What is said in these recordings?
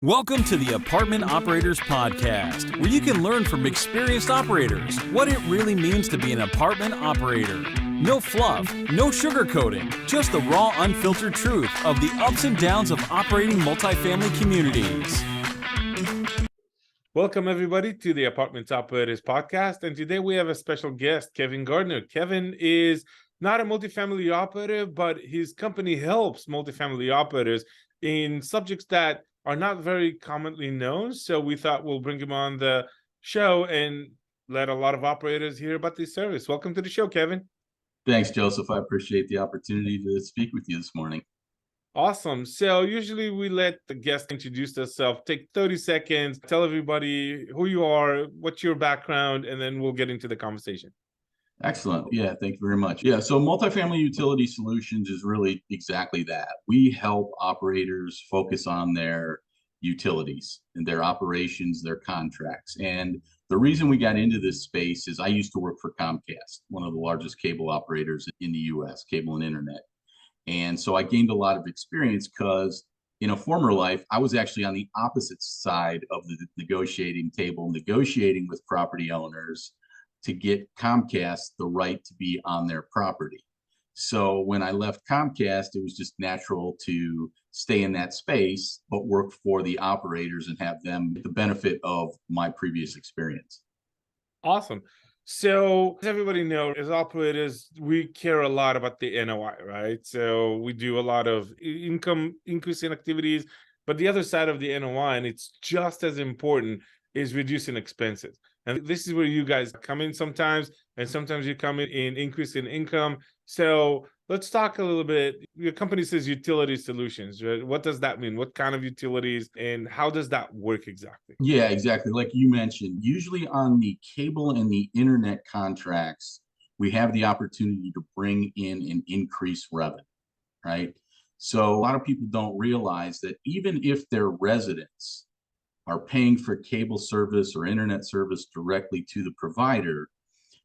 Welcome to the Apartment Operators Podcast, where you can learn from experienced operators what it really means to be an apartment operator. No fluff, no sugarcoating, just the raw, unfiltered truth of the ups and downs of operating multifamily communities. Welcome, everybody, to the Apartment Operators Podcast. And today we have a special guest, Kevin Gardner. Kevin is not a multifamily operator, but his company helps multifamily operators in subjects that are not very commonly known. So we thought we'll bring him on the show and let a lot of operators hear about this service. Welcome to the show, Kevin. Thanks, Joseph. I appreciate the opportunity to speak with you this morning. Awesome. So usually we let the guest introduce themselves. Take 30 seconds, tell everybody who you are, what's your background, and then we'll get into the conversation. Excellent. Yeah, thank you very much. Yeah, so Multifamily Utility Solutions is really exactly that. We help operators focus on their utilities and their operations, their contracts. And the reason we got into this space is I used to work for Comcast, one of the largest cable operators in the US, cable and internet. And so I gained a lot of experience because in a former life, I was actually on the opposite side of the negotiating table, negotiating with property owners to get Comcast the right to be on their property. So when I left Comcast, it was just natural to stay in that space, but work for the operators and have them the benefit of my previous experience. Awesome. So as everybody knows, as operators, we care a lot about the NOI, right? So we do a lot of income increasing activities, but the other side of the NOI, and it's just as important, is reducing expenses. And this is where you guys come in sometimes, and sometimes you come in increase in income. So let's talk a little bit. Your company says utility solutions, right? What does that mean? What kind of utilities and how does that work exactly? Yeah, exactly. Like you mentioned, usually on the cable and the internet contracts, we have the opportunity to bring in an increased revenue, right? So a lot of people don't realize that even if their residents are paying for cable service or internet service directly to the provider,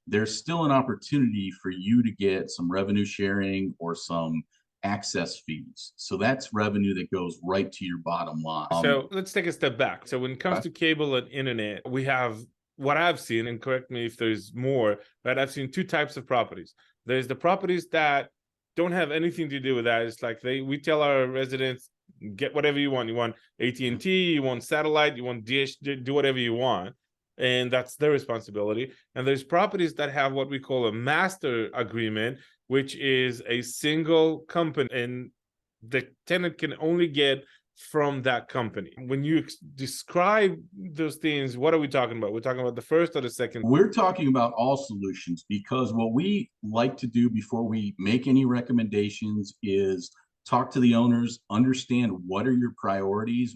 there's still an opportunity for you to get some revenue sharing or some access fees. So that's revenue that goes right to your bottom line. So let's take a step back. So when it comes to cable and internet, we have what I've seen, and correct me if there's more, but I've seen two types of properties. There's the properties that don't have anything to do with that. It's like we tell our residents, get whatever you want. You want AT&T, you want satellite, you want dish, do whatever you want. And that's their responsibility. And there's properties that have what we call a master agreement, which is a single company, and the tenant can only get from that company. When you describe those things, what are we talking about? We're talking about the first or the second? We're talking about all solutions, because what we like to do before we make any recommendations is talk to the owners, understand what are your priorities,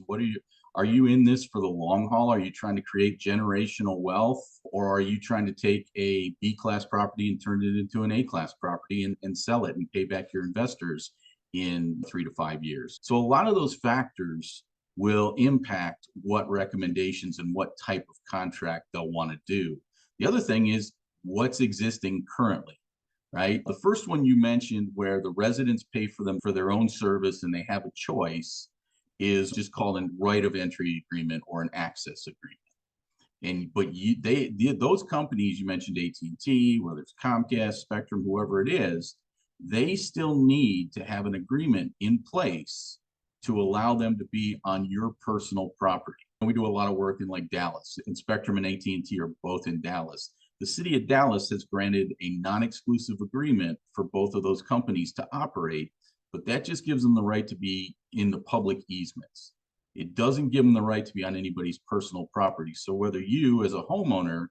are you in this for the long haul? Are you trying to create generational wealth, or are you trying to take a B-class property and turn it into an A-class property and sell it and pay back your investors in 3 to 5 years? So a lot of those factors will impact what recommendations and what type of contract they'll want to do. The other thing is what's existing currently, right? The first one you mentioned, where the residents pay for them for their own service and they have a choice, is just called a right of entry agreement or an access agreement. But those companies you mentioned, AT&T, whether it's Comcast, Spectrum, whoever it is, they still need to have an agreement in place to allow them to be on your personal property. And we do a lot of work in like Dallas, and Spectrum and AT&T are both in Dallas. The city of Dallas has granted a non-exclusive agreement for both of those companies to operate, but that just gives them the right to be in the public easements. It doesn't give them the right to be on anybody's personal property. So whether you as a homeowner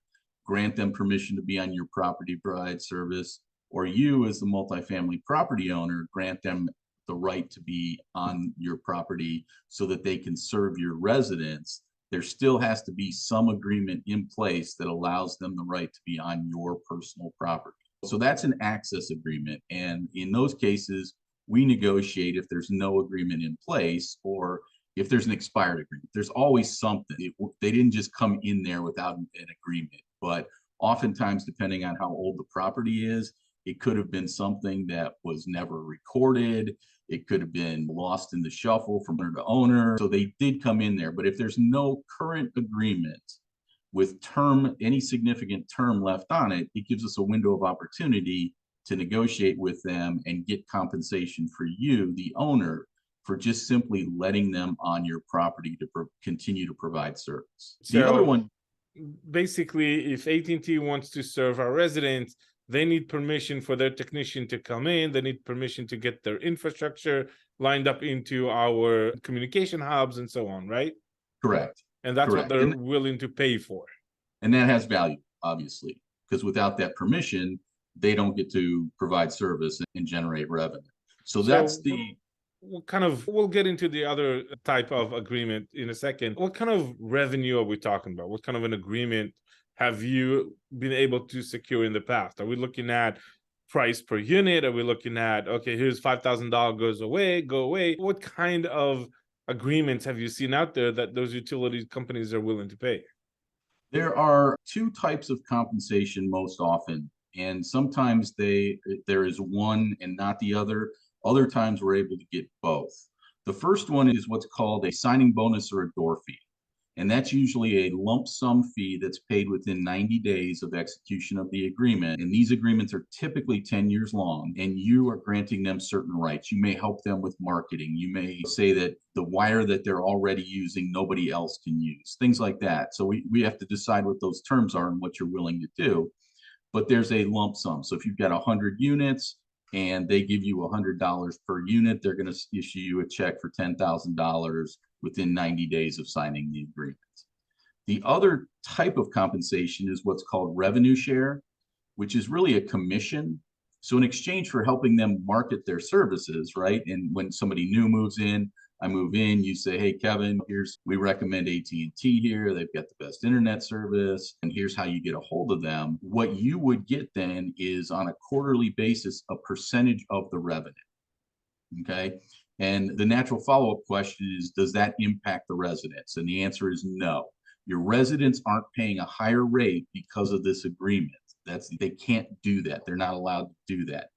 grant them permission to be on your property, provide service, or you as the multifamily property owner grant them the right to be on your property so that they can serve your residents, there still has to be some agreement in place that allows them the right to be on your personal property. So that's an access agreement. And in those cases, we negotiate if there's no agreement in place, or if there's an expired agreement. There's always something. They didn't just come in there without an agreement. But oftentimes, depending on how old the property is, It could have been something that was never recorded. It could have been lost in the shuffle from owner to owner. So they did come in there. But if there's no current agreement with any significant term left on it, it gives us a window of opportunity to negotiate with them and get compensation for you, the owner, for just simply letting them on your property to continue to provide service. The other one, basically, if AT&T wants to serve our residents, they need permission for their technician to come in. They need permission to get their infrastructure lined up into our communication hubs and so on, right? Correct. And that's what they're willing to pay for. And that has value, obviously, because without that permission, they don't get to provide service and generate revenue. So that's we'll get into the other type of agreement in a second. What kind of revenue are we talking about? What kind of an agreement have you been able to secure in the past? Are we looking at price per unit? Are we looking at, okay, here's $5,000 go away? What kind of agreements have you seen out there that those utility companies are willing to pay? There are two types of compensation most often, and sometimes there is one and not the other. Other times we're able to get both. The first one is what's called a signing bonus or a door fee. And that's usually a lump sum fee that's paid within 90 days of execution of the agreement. And these agreements are typically 10 years long, and you are granting them certain rights. You may help them with marketing. You may say that the wire that they're already using, nobody else can use, things like that. So we have to decide what those terms are and what you're willing to do. But there's a lump sum. So if you've got 100 units and they give you $100 per unit, they're going to issue you a check for $10,000 within 90 days of signing the agreement. The other type of compensation is what's called revenue share, which is really a commission. So in exchange for helping them market their services, right? And when somebody new moves in, I move in, you say, hey, Kevin, we recommend AT&T here. They've got the best internet service, and here's how you get a hold of them. What you would get then is on a quarterly basis, a percentage of the revenue, okay? And the natural follow-up question is, does that impact the residents? And the answer is no. Your residents aren't paying a higher rate because of this agreement. They can't do that. They're not allowed to do that.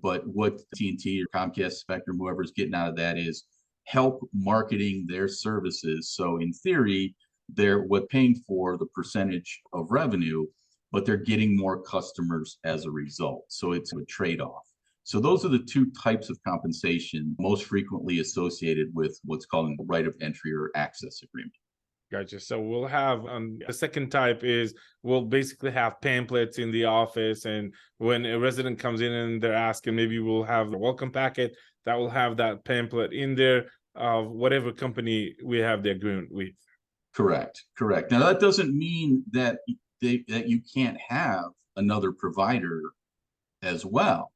But what AT&T or Comcast, Spectrum, whoever's getting out of that is help marketing their services. So in theory, they're paying for the percentage of revenue, but they're getting more customers as a result. So it's a trade-off. So those are the two types of compensation most frequently associated with what's called a right of entry or access agreement. Gotcha. So we'll have the second type is we'll basically have pamphlets in the office, and when a resident comes in and they're asking, maybe we'll have a welcome packet that will have that pamphlet in there of whatever company we have the agreement with. Correct. Now that doesn't mean that that you can't have another provider as well.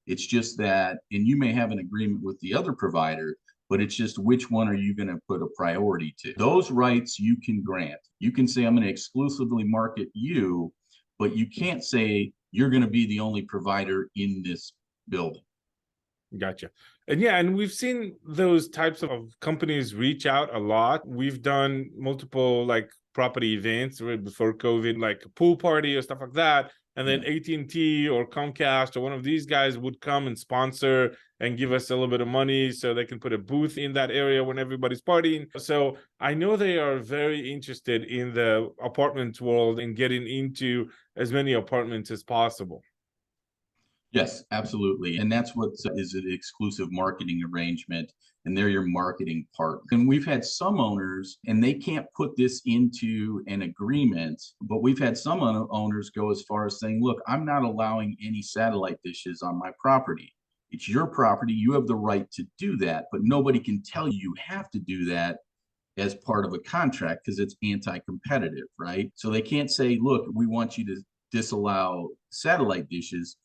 It's just that, and you may have an agreement with the other provider, but it's just which one are you going to put a priority to? Those rights you can grant. You can say, I'm going to exclusively market you, but you can't say you're going to be the only provider in this building. Gotcha. And we've seen those types of companies reach out a lot. We've done multiple property events before COVID, like a pool party or stuff like that. And then AT&T or Comcast or one of these guys would come and sponsor and give us a little bit of money so they can put a booth in that area when everybody's partying. So I know they are very interested in the apartment world and getting into as many apartments as possible. Yes, absolutely. And that's what is an exclusive marketing arrangement, and they're your marketing partner. And we've had some owners, and they can't put this into an agreement, but we've had some owners go as far as saying, look, I'm not allowing any satellite dishes on my property. It's your property. You have the right to do that, but nobody can tell you you have to do that as part of a contract because it's anti-competitive, right? So they can't say, look, we want you to disallow satellite dishes,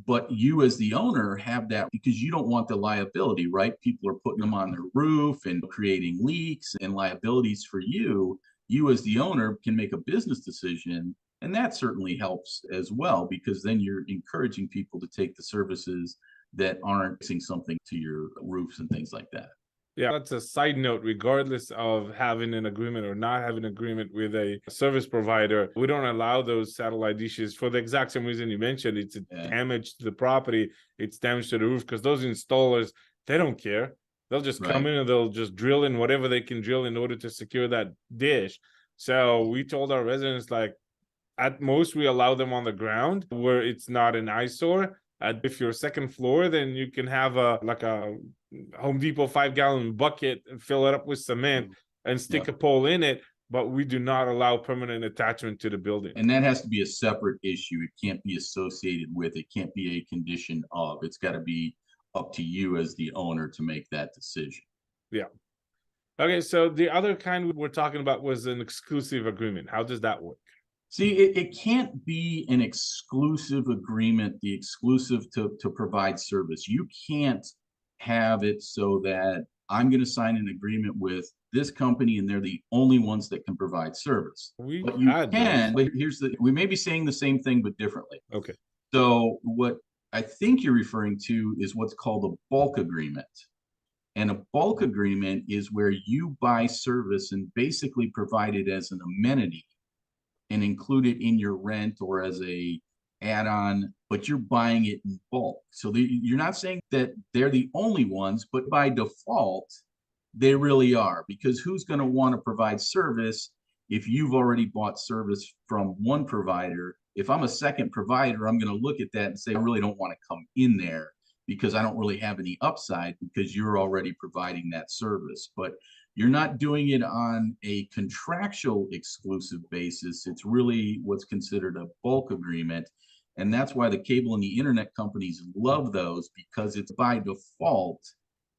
but you as the owner have that because you don't want the liability, right? People are putting them on their roof and creating leaks and liabilities for you. You as the owner can make a business decision, and that certainly helps as well because then you're encouraging people to take the services that aren't fixing something to your roofs and things like that. Yeah, that's a side note. Regardless of having an agreement or not having an agreement with a service provider, we don't allow those satellite dishes for the exact same reason you mentioned. It's damage to the property, it's damage to the roof, because those installers, they don't care. They'll just come in and they'll just drill in whatever they can drill in order to secure that dish. So we told our residents, like, at most we allow them on the ground where it's not an eyesore. If you're second floor, then you can have a Home Depot 5-gallon bucket and fill it up with cement and stick a pole in it. But we do not allow permanent attachment to the building. And that has to be a separate issue. It can't be associated with, it can't be a condition of, it's got to be up to you as the owner to make that decision. Yeah. Okay, so the other kind we're talking about was an exclusive agreement. How does that work? See, it can't be an exclusive agreement, the exclusive to provide service. You can't have it so that I'm going to sign an agreement with this company and they're the only ones that can provide service. But you can, but we may be saying the same thing, but differently. Okay. So what I think you're referring to is what's called a bulk agreement. And a bulk agreement is where you buy service and basically provide it as an amenity and include it in your rent or as a add-on, but you're buying it in bulk. So you're not saying that they're the only ones, but by default, they really are, because who's going to want to provide service if you've already bought service from one provider? If I'm a second provider, I'm going to look at that and say, I really don't want to come in there because I don't really have any upside because you're already providing that service. But you're not doing it on a contractual exclusive basis. It's really what's considered a bulk agreement. And that's why the cable and the internet companies love those, because it's by default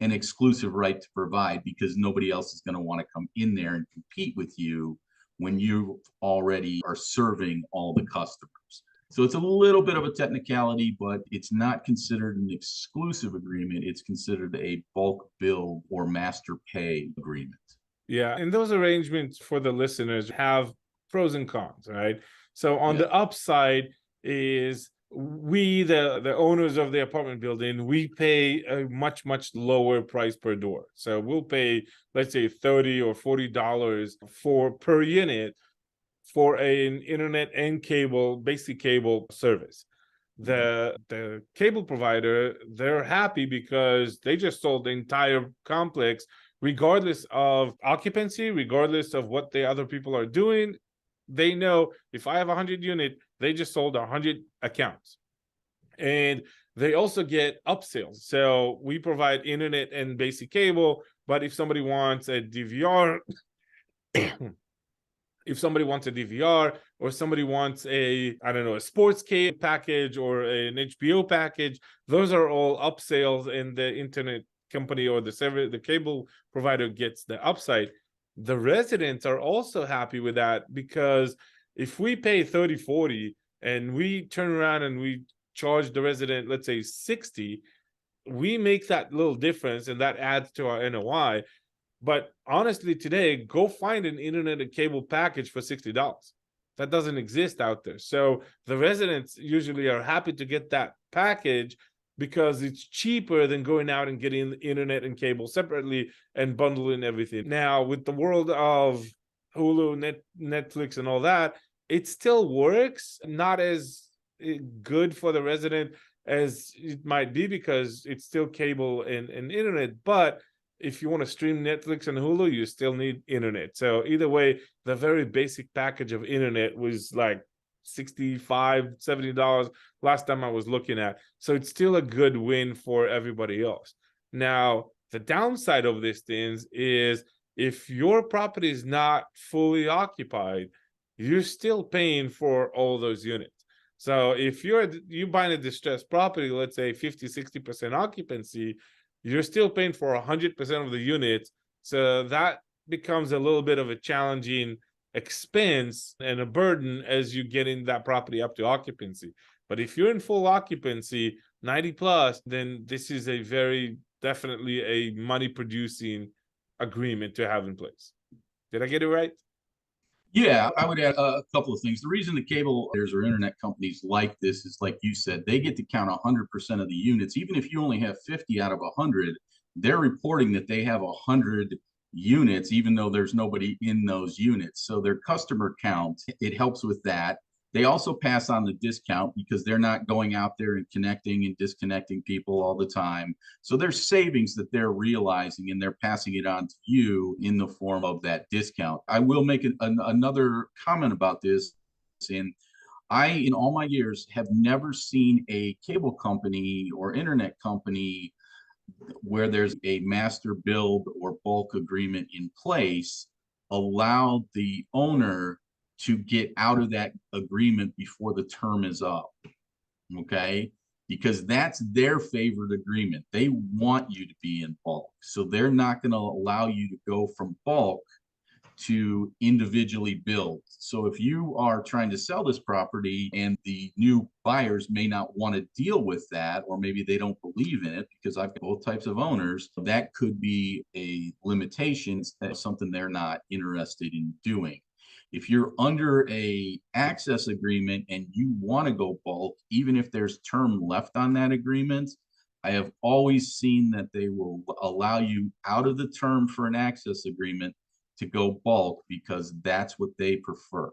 an exclusive right to provide, because nobody else is going to want to come in there and compete with you when you already are serving all the customers. So it's a little bit of a technicality, but it's not considered an exclusive agreement. It's considered a bulk bill or master pay agreement. Yeah, and those arrangements for the listeners have pros and cons, right? So on the upside is we, the owners of the apartment building, we pay a much lower price per door. So we'll pay, let's say, $30 or $40 per unit for an internet and cable, basic cable service. The cable provider, they're happy because they just sold the entire complex, regardless of occupancy, regardless of what the other people are doing. They know if I have 100 units, they just sold 100 accounts. And they also get upsells. So we provide internet and basic cable, but if somebody wants a DVR, if somebody wants a DVR, or somebody wants a sports cable package or an HBO package, those are all upsells, and the internet company or the cable provider gets the upside. The residents are also happy with that, because if we pay 30, 40 and we turn around and we charge the resident, let's say 60, we make that little difference and that adds to our NOI. But honestly, today, go find an internet and cable package for $60. That doesn't exist out there. So the residents usually are happy to get that package because it's cheaper than going out and getting the internet and cable separately and bundling everything. Now, with the world of Hulu, Netflix, and all that, it still works. Not as good for the resident as it might be, because it's still cable and internet. But if you want to stream Netflix and Hulu, you still need internet. So either way, the very basic package of internet was like $65, $70 last time I was looking at. So it's still a good win for everybody else. Now, the downside of these things is if your property is not fully occupied, you're still paying for all those units. So if you're buying a distressed property, let's say 50, 60% occupancy, you're still paying for 100% of the units. So that becomes a little bit of a challenging expense and a burden as you get in that property up to occupancy. But if you're in full occupancy, 90 plus, then this is a very definitely a money producing agreement to have in place. Did I get it right? Yeah, I would add a couple of things. The reason the cable operators or internet companies like this is, like you said, they get to count 100% of the units. Even if you only have 50 out of 100, they're reporting that they have 100 units, even though there's nobody in those units. So their customer count, it helps with that. They also pass on the discount because they're not going out there and connecting and disconnecting people all the time. So there's savings that they're realizing, and they're passing it on to you in the form of that discount. I will make another comment about this. And in all my years, have never seen a cable company or internet company where there's a master build or bulk agreement in place allow the owner to get out of that agreement before the term is up. Okay, because that's their favorite agreement. They want you to be in bulk, so they're not going to allow you to go from bulk to individually build. So if you are trying to sell this property and the new buyers may not want to deal with that, or maybe they don't believe in it, because I've got both types of owners, that could be a limitation. That's something they're not interested in doing. If you're under a access agreement and you want to go bulk, even if there's term left on that agreement, I have always seen that they will allow you out of the term for an access agreement to go bulk because that's what they prefer.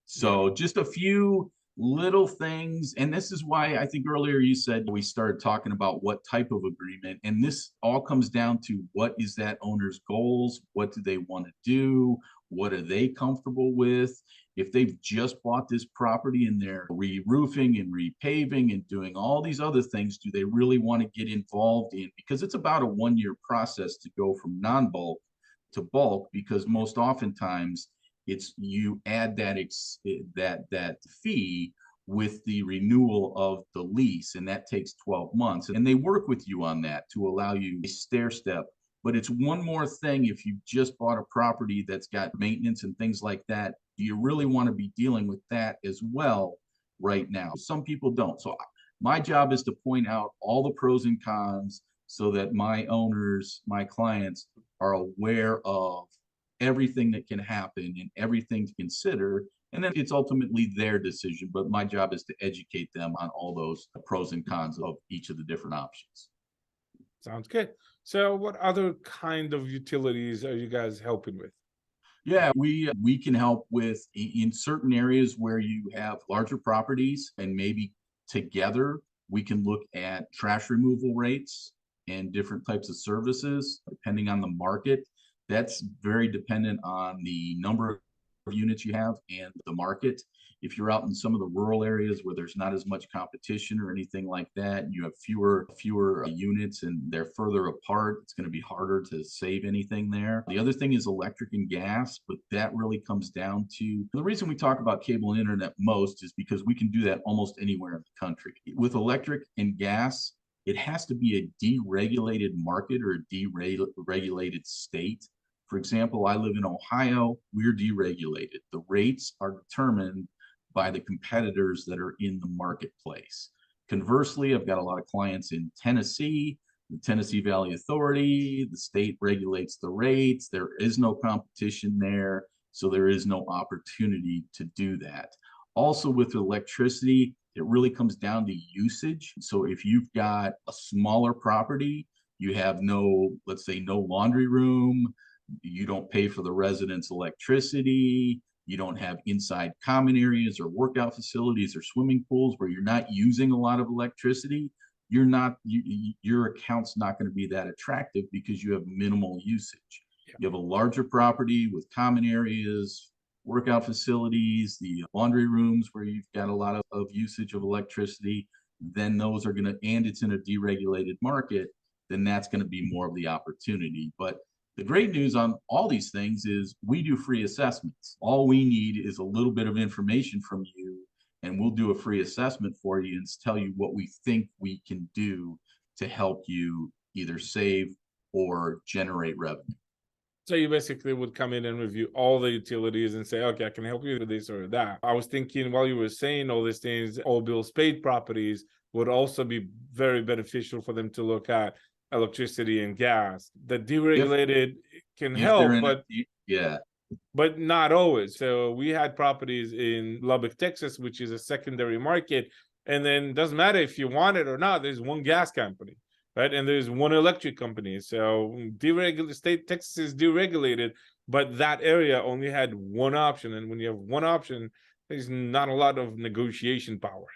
So just a few little things. And this is why I think earlier you said we started talking about what type of agreement. And this all comes down to what is that owner's goals? What do they want to do? What are they comfortable with? If they've just bought this property and they're re-roofing and repaving and doing all these other things, do they really want to get involved in? Because it's about a 1-year process to go from non-bulk to bulk, because most oftentimes it's you add that fee with the renewal of the lease, and that takes 12 months. And they work with you on that to allow you a stair step. But it's one more thing. If you just bought a property that's got maintenance and things like that, do you really want to be dealing with that as well right now? Some people don't. So my job is to point out all the pros and cons so that my owners, my clients, are aware of everything that can happen and everything to consider. And then it's ultimately their decision. But my job is to educate them on all those pros and cons of each of the different options. Sounds good. So what other kind of utilities are you guys helping with? Yeah, we can help with in certain areas where you have larger properties, and maybe together we can look at trash removal rates and different types of services depending on the market. That's very dependent on the number of units you have and the market. If you're out in some of the rural areas where there's not as much competition or anything like that, you have fewer units and they're further apart, it's going to be harder to save anything there. The other thing is electric and gas, but that really comes down to the reason we talk about cable and internet most is because we can do that almost anywhere in the country. With electric and gas, it has to be a deregulated market or a deregulated state. For example, I live in Ohio, we're deregulated. The rates are determined by the competitors that are in the marketplace. Conversely, I've got a lot of clients in Tennessee, the Tennessee Valley Authority, the state regulates the rates. There is no competition there, so there is no opportunity to do that. Also with electricity, it really comes down to usage. So if you've got a smaller property, you have let's say no laundry room, you don't pay for the residents' electricity, you don't have inside common areas or workout facilities or swimming pools where you're not using a lot of electricity, your account's not going to be that attractive because you have minimal usage. Yeah. You have a larger property with common areas, workout facilities, the laundry rooms where you've got a lot of usage of electricity, then those are going to, and it's in a deregulated market, then that's going to be more of the opportunity. But the great news on all these things is we do free assessments. All we need is a little bit of information from you, and we'll do a free assessment for you and tell you what we think we can do to help you either save or generate revenue. So you basically would come in and review all the utilities and say, okay, I can help you with this or that. I was thinking while you were saying all these things, all bills paid properties would also be very beneficial for them to look at. Electricity and gas. The deregulated can help, but not always. So we had properties in Lubbock, Texas, which is a secondary market, and then it doesn't matter if you want it or not. There's one gas company. right? And there's one electric company. So Texas is deregulated, but that area only had one option. And when you have one option, there's not a lot of negotiation power.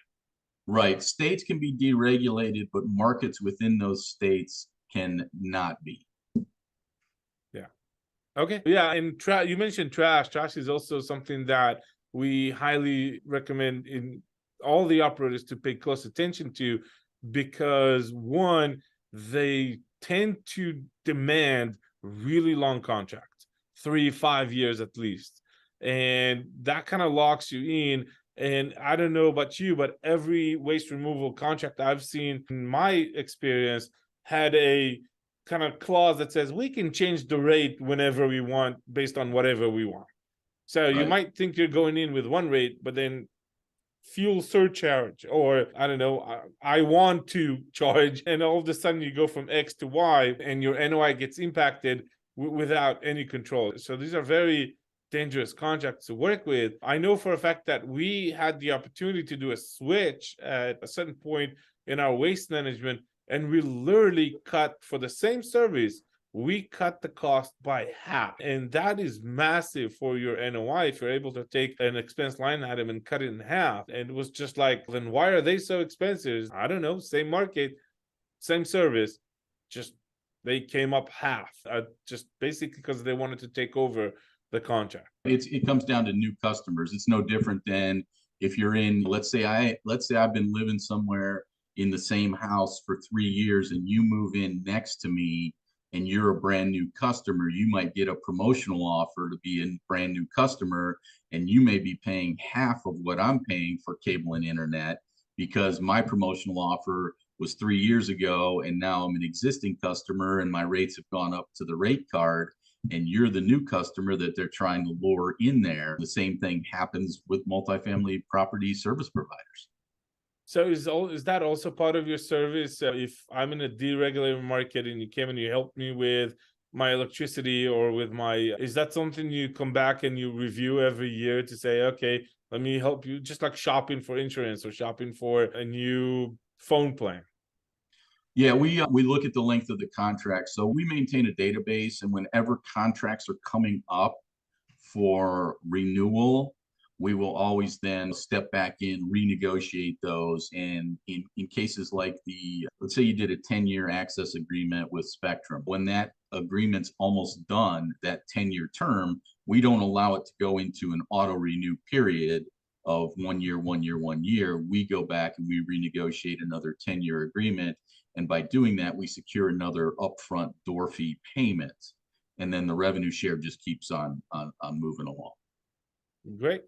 Right. States can be deregulated, but markets within those states can not be. Yeah. Okay. Yeah. And you mentioned trash. Trash is also something that we highly recommend in all the operators to pay close attention to, because one, they tend to demand really long contracts, 3-5 years at least. And that kind of locks you in. And I don't know about you, but every waste removal contract I've seen in my experience had a kind of clause that says we can change the rate whenever we want based on whatever we want. So you might think you're going in with one rate, but then fuel surcharge, or I don't know, I want to charge, and all of a sudden you go from X to Y and your NOI gets impacted without any control. So these are very dangerous contracts to work with. I know for a fact that we had the opportunity to do a switch at a certain point in our waste management, and we literally cut, for the same service, we cut the cost by half. And that is massive for your NOI if you're able to take an expense line item and cut it in half. And it was just like, then why are they so expensive? I don't know, same market, same service, just they came up half, just basically because they wanted to take over the contract. It comes down to new customers. It's no different than if you're in, let's say I've been living somewhere in the same house for 3 years and you move in next to me and you're a brand new customer. You might get a promotional offer to be a brand new customer, and you may be paying half of what I'm paying for cable and internet because my promotional offer was 3 years ago and now I'm an existing customer and my rates have gone up to the rate card, and you're the new customer that they're trying to lure in there. The same thing happens with multifamily property service providers. So is that also part of your service? If I'm in a deregulated market and you came and you helped me with my electricity or with is that something you come back and you review every year to say, okay, let me help you, just like shopping for insurance or shopping for a new phone plan? Yeah, we look at the length of the contract. So we maintain a database, and whenever contracts are coming up for renewal, we will always then step back in, renegotiate those. And in cases like let's say you did a 10-year access agreement with Spectrum. When that agreement's almost done, that 10-year term, we don't allow it to go into an auto renew period of 1 year, 1 year, 1 year. We go back and we renegotiate another 10-year agreement. And by doing that, we secure another upfront door fee payment. And then the revenue share just keeps on moving along. Great.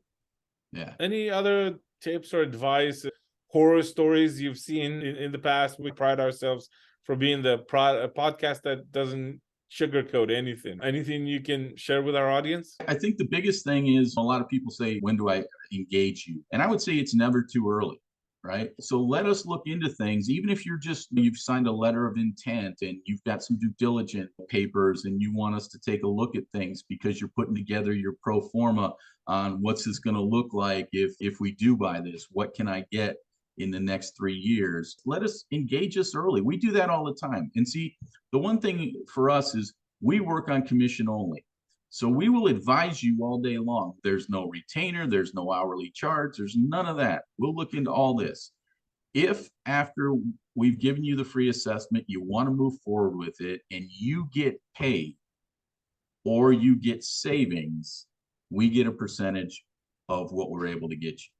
Yeah. Any other tips or advice, horror stories you've seen in the past? We pride ourselves for being the podcast that doesn't sugarcoat anything. Anything you can share with our audience? I think the biggest thing is a lot of people say, when do I engage you? And I would say it's never too early. Right. So let us look into things, even if you've signed a letter of intent and you've got some due diligence papers and you want us to take a look at things because you're putting together your pro forma on what's this going to look like if we do buy this, what can I get in the next 3 years? Let us engage us early. We do that all the time. And see, the one thing for us is we work on commission only. So we will advise you all day long. There's no retainer, there's no hourly charge, there's none of that. We'll look into all this. If after we've given you the free assessment, you want to move forward with it and you get paid or you get savings, we get a percentage of what we're able to get you.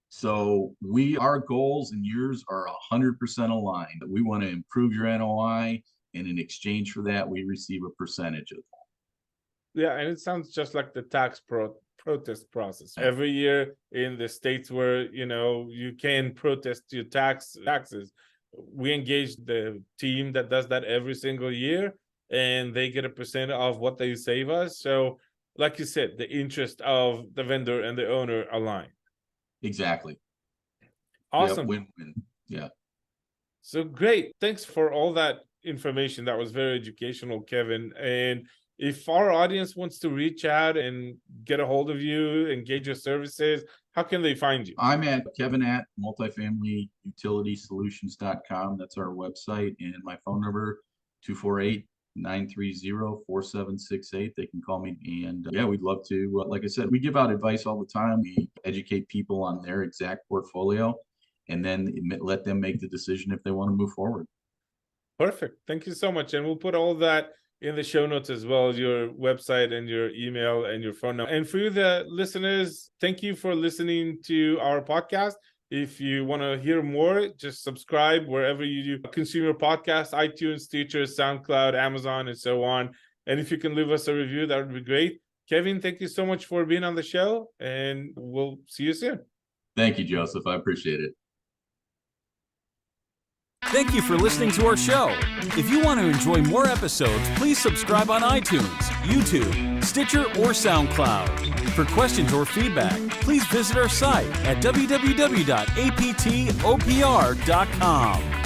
So our goals and yours are 100% aligned. We want to improve your NOI, and in exchange for that, we receive a percentage of that. Yeah, and it sounds just like the tax protest process. Every year in the states where, you can protest your taxes, we engage the team that does that every single year, and they get a percent of what they save us. So, like you said, the interest of the vendor and the owner align. Exactly. Awesome. Yeah, win-win. Yeah. So great. Thanks for all that information. That was very educational, Kevin. And If our audience wants to reach out and get a hold of you, engage your services, how can they find you? I'm at kevin@multifamilyutilitysolutions.com. That's our website, and my phone number 248-930-4768. They can call me, and yeah, we'd love to. Like I said, we give out advice all the time. We educate people on their exact portfolio, and then let them make the decision if they want to move forward. Perfect. Thank you so much. And we'll put all that in the show notes as well, your website and your email and your phone number. And for you, the listeners, thank you for listening to our podcast. If you want to hear more, just subscribe wherever you consume your podcast, iTunes, Stitcher, SoundCloud, Amazon, and so on. And if you can leave us a review, that would be great. Kevin, thank you so much for being on the show, and we'll see you soon. Thank you, Joseph. I appreciate it. Thank you for listening to our show. If you want to enjoy more episodes, please subscribe on iTunes, YouTube, Stitcher, or SoundCloud. For questions or feedback, please visit our site at www.aptopr.com.